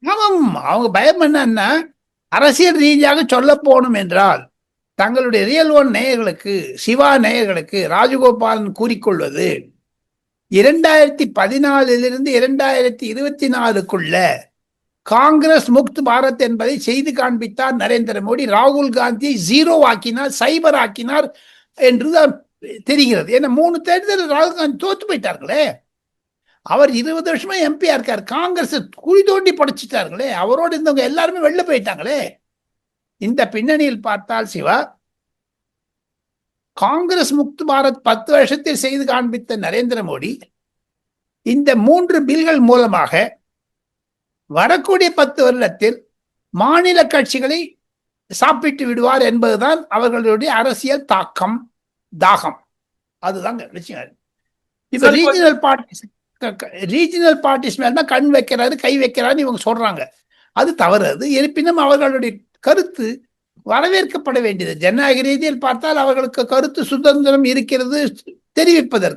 ஆமாம், அவங்க பயம் என்னன்னா, அரசியல் ரீதியாக சொல்ல போகணும் என்றால் தங்களுடைய ரியல் ஒன் நேயர்களுக்கு, சிவா நேயர்களுக்கு ராஜகோபாலன் கூறிக்கொள்வது, 2014 2024 காங்கிரஸ் முக்த் பாரத் என்பதை செய்து காண்பித்தார் நரேந்திர மோடி. ராகுல் காந்தியை ஜீரோ ஆக்கினார், சைபர் ஆக்கினார் என்றுதான் தெரிகிறது. ஏன்னா 3 தேர்தலில் ராகுல் காந்தி தோத்து போயிட்டார்களே. அவர் 20 வருஷமா எம்பியா இருக்கார். காங்கிரஸ் குழி தோண்டி படைச்சிட்டார்களே. அவரோடு இருந்தவங்க எல்லாருமே வெளில போயிட்டாங்களே. இந்த பின்னணியில் பார்த்தால் சிவா, காங்கிரஸ் முக்த் பாரத் 10 வருஷத்தில் செய்து காண்பித்த நரேந்திர மோடி இந்த 3 பில்கள் மூலமாக வரக்கூடிய 10 வருடத்தில் மாநில கட்சிகளை சாப்பிட்டு விடுவார் என்பதுதான் அவர்களுடைய அரசியல் தாகம். அதுதாங்க விஷயம். இப்ப ரீஜனல் பார்ட்டிஸ் மேல கண் வைக்கிறாரு, கை வைக்கிறாரு இவங்க சொல்றாங்க. அது தவறு. அது இருப்பினும் அவர்களுடைய கருத்து வரவேற்கப்பட வேண்டியது. ஜனநாயக ரீதியில் பார்த்தால் அவர்களுக்கு கருத்து சுதந்திரம் இருக்கிறது தெரிவிப்பதற்கு.